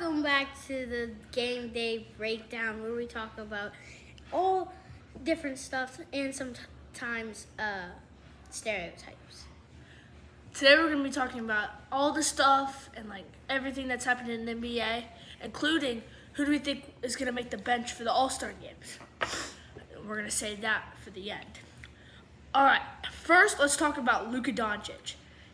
Welcome back to the game day breakdown where we talk about all different stuff and sometimes stereotypes. Today we're going to be talking about all the stuff and like everything that's happened in the NBA, including who do we think is going to make the bench for the All-Star games. We're going to save that for the end. All right, first let's talk about Luka Doncic.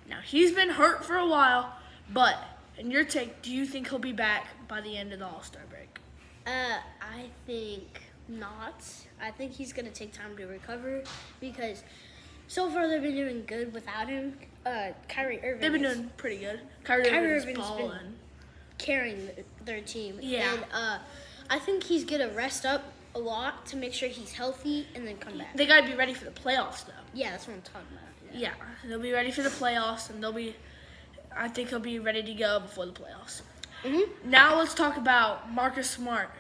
Now, he's been hurt for a while, but in your take, do you think he'll be back by the end of the All-Star break? I think not. I think he's going to take time to recover because so far they've been doing good without him. Kyrie Irving. They've been doing pretty good. Kyrie Irving's Irving's balling. been carrying their team. Yeah. And I think he's going to rest up a lot to make sure he's healthy and then come back. They got to be ready for the playoffs, though. Yeah, that's what I'm talking about. Yeah, they'll be ready for the playoffs, and I think he'll be ready to go before the playoffs. Mm-hmm. Now let's talk about Marcus Smart.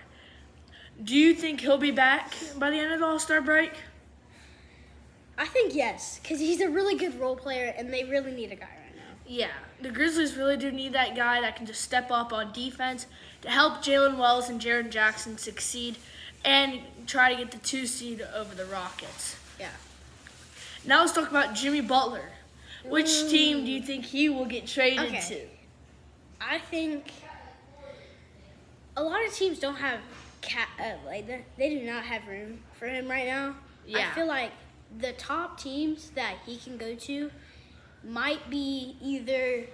Do you think he'll be back by the end of the All-Star break? I think yes, because he's a really good role player, and they really need a guy right now. Yeah, the Grizzlies really do need that guy that can just step up on defense to help Jalen Wells and Jaren Jackson succeed and try to get the 2 seed over the Rockets. Yeah. Now let's talk about Jimmy Butler. Which team do you think he will get traded to? I think a lot of teams don't have they do not have room for him right now. Yeah. I feel like the top teams that he can go to might be either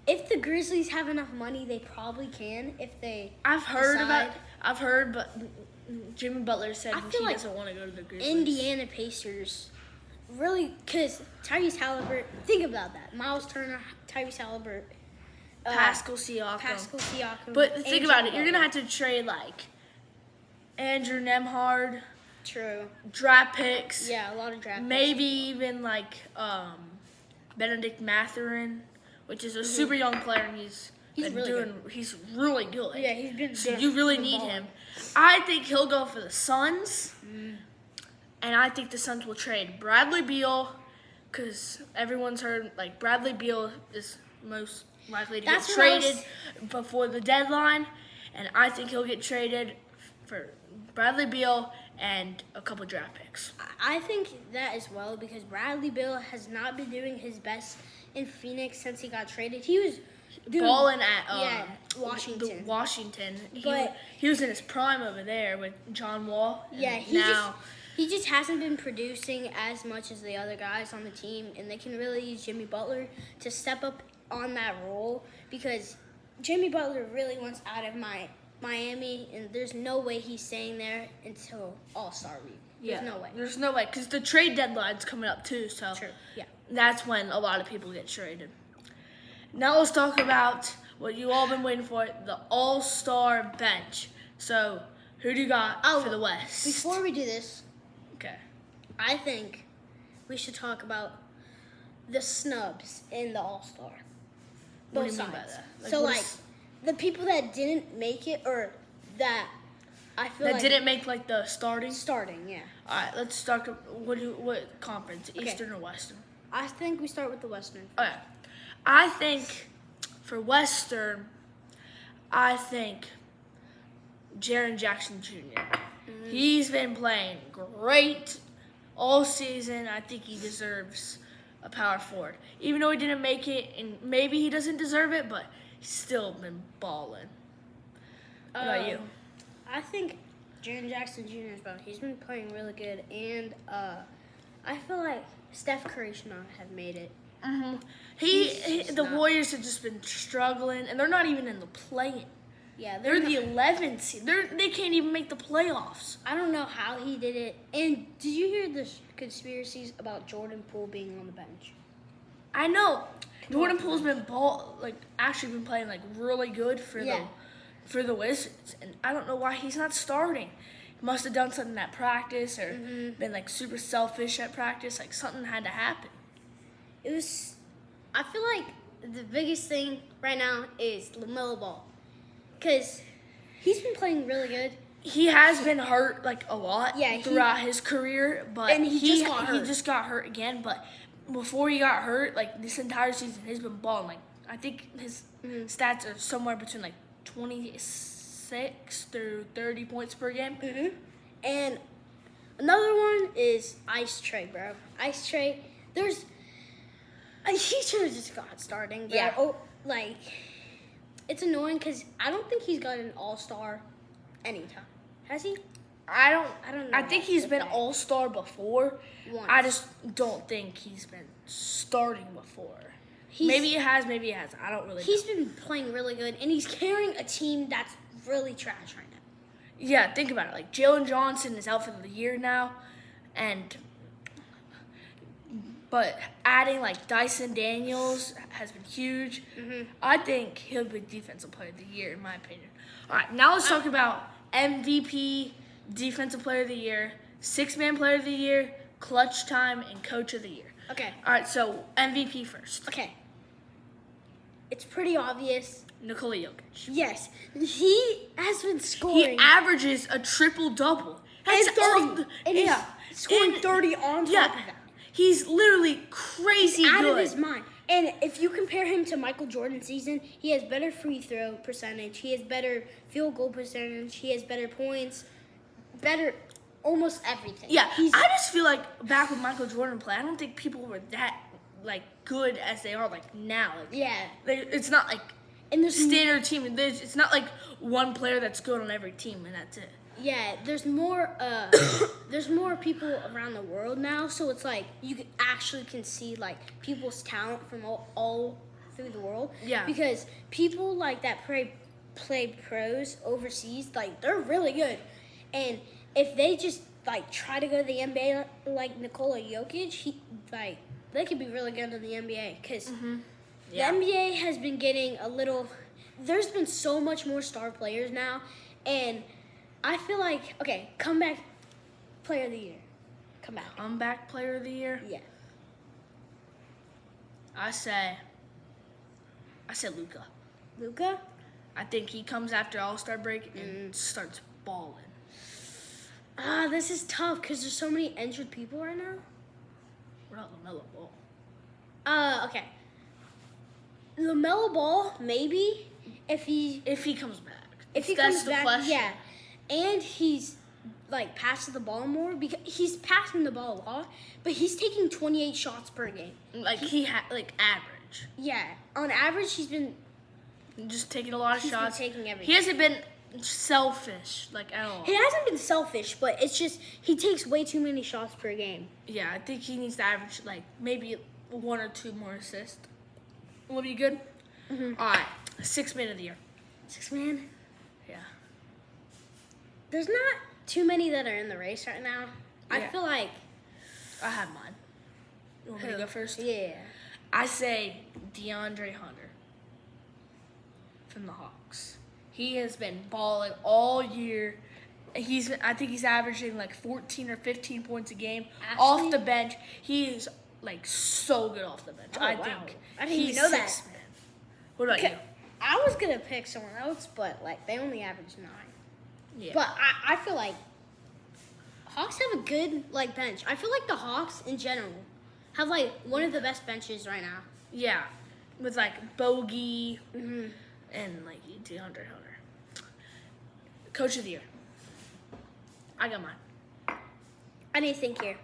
if the Grizzlies have enough money, they probably can if they I've heard, but Jimmy Butler said I he feel like doesn't want to go to the Grizzlies. Indiana Pacers really, because Tyrese Halliburton, think about that. Miles Turner, Tyrese Halliburton, Pascal Siakam. But think and about Jimmy it. You're going to Butler. have to trade, like, Andrew Nemhard, True. draft picks. Yeah, a lot of draft picks. Maybe even, like, Benedict Mathurin, which is a super young player, and he's really good. Yeah, he's been So good. you really He's been need balling. him. I think he'll go for the Suns. And I think the Suns will trade Bradley Beal because everyone's heard, like, Bradley Beal is most likely to That's get what I was- traded before the deadline. And I think he'll get traded for Bradley Beal and a couple draft picks. I think that as well because Bradley Beal has not been doing his best in Phoenix since he got traded. He was doing Balling at Washington. Washington. But- He was in his prime over there with John Wall. And Yeah, now he just hasn't been producing as much as the other guys on the team, and they can really use Jimmy Butler to step up on that role because Jimmy Butler really wants out of Miami, and there's no way he's staying there until All-Star week. There's no way. There's no way because the trade deadline's coming up too. So True. Yeah. that's when a lot of people get traded. Now let's talk about what you all been waiting for, the All-Star bench. So who do you got for the West? Before we do this, Okay. I think we should talk about the snubs in the All-Star. What do Both you mean by sides. that? Like, So, what like, is- the people that didn't make it or that I feel that like didn't make like the starting. starting, yeah. All right, let's talk. What conference? Eastern or Western? I think we start with the Western. Okay. I think for Western, I think Jaren Jackson Jr. He's been playing great all season. I think he deserves a power forward. Even though he didn't make it, and maybe he doesn't deserve it, but he's still been balling. What about you? I think Jaren Jackson Jr. as well. He's been playing really good, and I feel like Steph Curry should not have made it. The not. Warriors have just been struggling, and they're not even in the play-in. Yeah, They're not- the 11th seed. They can't even make the playoffs. I don't know how he did it. And did you hear the conspiracies about Jordan Poole being on the bench? I know. Jordan Poole's been actually been playing like really good for the Wizards, and I don't know why he's not starting. He must have done something at practice or been like super selfish at practice. Like something had to happen. I feel like the biggest thing right now is LaMelo Ball. Because he's been playing really good. He has been hurt like a lot Yeah, throughout his career, but And he just got hurt. He just got hurt again, but before he got hurt, like this entire season, he's been balling. Like I think his stats are somewhere between like 26 through 30 points per game. And another one is Ice Trey, bro. Ice Trey, he should have just got starting, bro. Yeah. Oh, it's annoying because I don't think he's got an all-star anytime. Has he? I don't know I think how to he's put been that. all-star before. Once. I just don't think he's been starting before. He's- Maybe he has, maybe he hasn't. I don't really know. He's been playing really good, and he's carrying a team that's really trash right now. Yeah, think about it. Like, Jalen Johnson is out for the year now, but adding like Dyson Daniels has been huge. I think he'll be defensive player of the year, in my opinion. All right, now let's talk about MVP, defensive player of the year, six-man player of the year, clutch time, and coach of the year. Okay. All right, so MVP first. Okay. It's pretty obvious. Nikola Jokic. Yes, he has been He scoring. averages a triple-double. and 30. And he's yeah. scoring And- 30 on top of that. He's literally crazy Out good. of his mind. And if you compare him to Michael Jordan's season, he has better free throw percentage. He has better field goal percentage. He has better points. Better almost everything. Yeah, He's, I just feel like back when Michael Jordan played, I don't think people were that like good as they are like now. Like, yeah. it's not like And there's standard team. It's not like one player that's good on every team and that's it. Yeah, there's more people around the world now, so it's like you can see like people's talent from all through the world. Yeah. Because people like that play pros overseas, like they're really good. And if they just like try to go to the NBA like Nikola Jokic, they could be really good in the NBA because Yeah. the NBA has been getting there's been so much more star players now, and I feel like, okay, comeback player of the year. Comeback. Comeback player of the year. Yeah. I say Luka. Luka? I think he comes after All-Star break and starts balling. This is tough because there's so many injured people right now. What about LaMelo Ball? Okay. LaMelo Ball, maybe, if he comes back. If he That's comes the back, question. yeah. And he's like passes the ball more because he's passing the ball a lot, but he's taking 28 shots per game. Like he had like average. Yeah, on average he's been Just taking a lot of He's been shots. taking everything. He hasn't been selfish like at all. he hasn't been selfish, but it's just he takes way too many shots per game. Yeah, I think he needs to average like maybe one or two more assists. Will be good. All right, 6 man of the year. 6 man. Yeah. There's not too many that are in the race right now. I Yeah. feel like I have mine. You want me to go first? Yeah. I say DeAndre Hunter from the Hawks. He has been balling all year. I think he's averaging like 14 or 15 points a game off Actually- the bench. He is like so good off the bench. Oh, I wow. think I didn't even he's know that. 6 man. What about you? I was gonna pick someone else, but like they only average 9. Yeah. But I feel like Hawks have a good like bench. I feel like the Hawks in general have like one of the best benches right now. Yeah, with like Bogey Mm-hmm. and like DeAndre Hunter. Coach of the year. I got mine. I need to think here.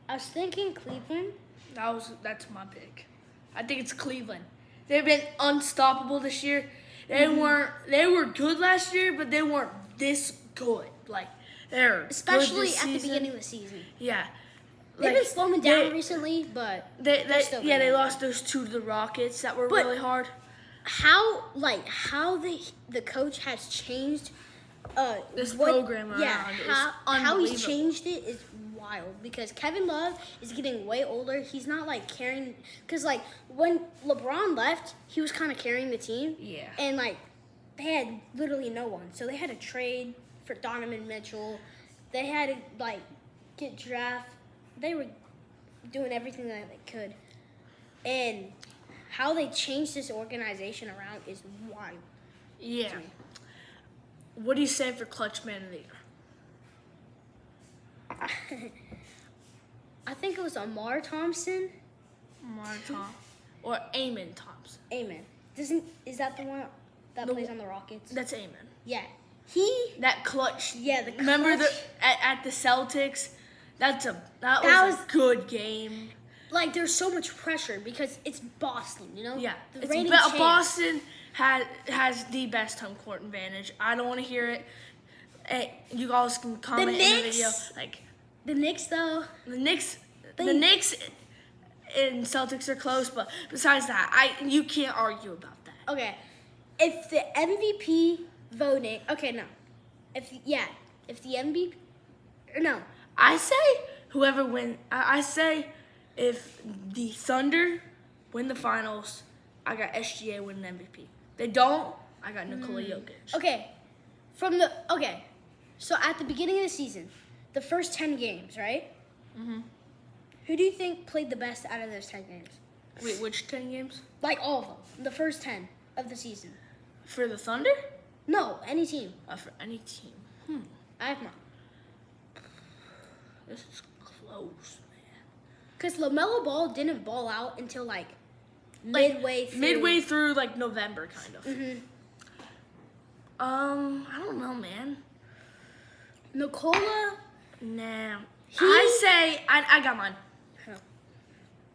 I was thinking Cleveland. That's my pick. I think it's Cleveland. They've been unstoppable this year. They were good last year, but they weren't this good. Like they're Especially good this at the season. beginning of the season. Yeah. They've been slowing down recently, but They still yeah, good. they lost those 2 to the Rockets that were But- really hard. how the coach has changed This program around is how he's unbelievable. changed it is wild because Kevin Love is getting way older. He's not like carrying because like when LeBron left, he was kind of carrying the team. Yeah. And like they had literally no one, so they had to trade for Donovan Mitchell. They had to like get draft. They were doing everything that they could, and how they changed this organization around is wild. Yeah. What do you say for clutch man of the year? I think it was Amar Thompson. Amar Thompson. Or Amon Thompson. Amen. Is that the one that plays on the Rockets? That's Amon. Yeah. That clutch. Yeah, the Remember clutch. at the Celtics? That was was- a good game. Like, there's so much pressure because it's Boston, you know? Yeah, The it's reigning champs. Boston has the best home court advantage. I don't want to hear it. Hey, you guys can comment in the Knicks? video. Like The Knicks, though. the Knicks and Celtics are close, but besides that, you can't argue about that. Okay. If the MVP voting. Okay, no. If the MVP. Or no. I say whoever wins. I say if the Thunder win the finals, I got SGA winning MVP. They don't. I got Nikola Jokic. Okay. So at the beginning of the season, the first 10 games, right? Mm-hmm. Who do you think played the best out of those 10 games? Wait, which 10 games? Like all of them. The first 10 of the season. For the Thunder? No, any team. For any team. I have not. This is close, man. Because LaMelo Ball didn't ball out until like midway through. Midway through like November, kind of. Mm-hmm. I don't know, man. Nikola. Nah. I say I got mine. Huh.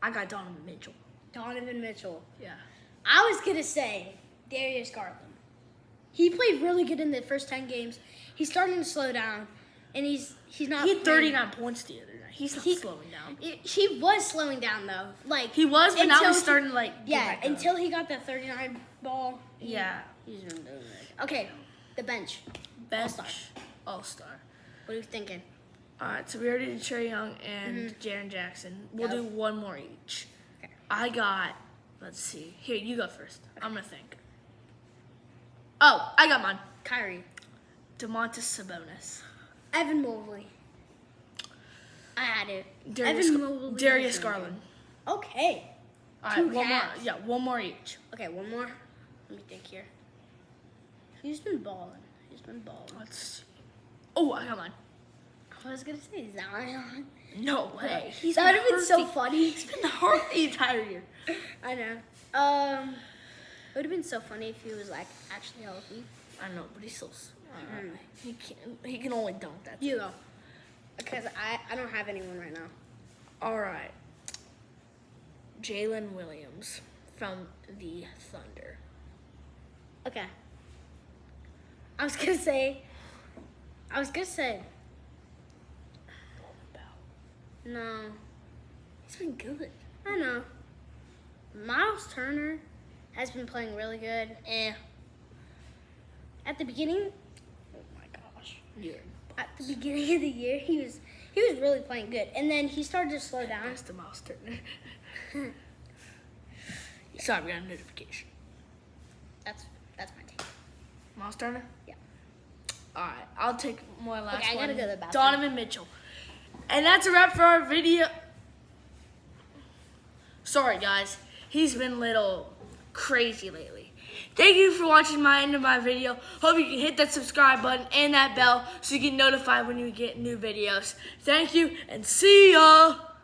I got Donovan Mitchell. Donovan Mitchell. Yeah. I was going to say Darius Garland. He played really good in the first 10 games. He's starting to slow down, and he's not. He had 39 points the other night. He's not slowing down. He was slowing down though. Like He was, but now until he's starting to like. Yeah, get back up. until he got that 39 ball. Yeah. He's been doing it. Okay, the bench. Bench. All-star. All-star. What are you thinking? All right, so we already did Trae Young and Jaren Jackson. We'll Yep. do one more each. Okay. I got. Let's see. Here, you go first. I'm gonna think. Oh, I got mine. Kyrie. Domantas Sabonis. Evan Mobley. I had it. Darius, Evan Mobley. Darius Garland. Okay. All right, Two one more. Cavs. Yeah, one more each. Okay, one more. Let me think here. Who's been balling? Let's see. Oh, I got mine. I was gonna say Zion. No way. That would have been so hurt funny. He's been hurt the entire year. I know. It would have been so funny if he was like actually healthy. I know, but he's still. He can't. He can only dunk that. You go. Because I don't have anyone right now. All right. Jalen Williams from the Thunder. Okay. I was gonna say. No. He's been good. I know. Miles Turner has been playing really good. At the beginning. Oh my gosh. Yeah. At the beginning of the year, he was really playing good, and then he started to slow down. That's the Miles Turner. Sorry, we got a notification. That's my take. Miles Turner? Yeah. All right, I'll take my last Okay, I one. gotta go to the bathroom. Donovan Mitchell. And that's a wrap for our video. Sorry, guys. He's been a little crazy lately. Thank you for watching my end of my video. Hope you can hit that subscribe button and that bell so you get notified when you get new videos. Thank you, and see ya!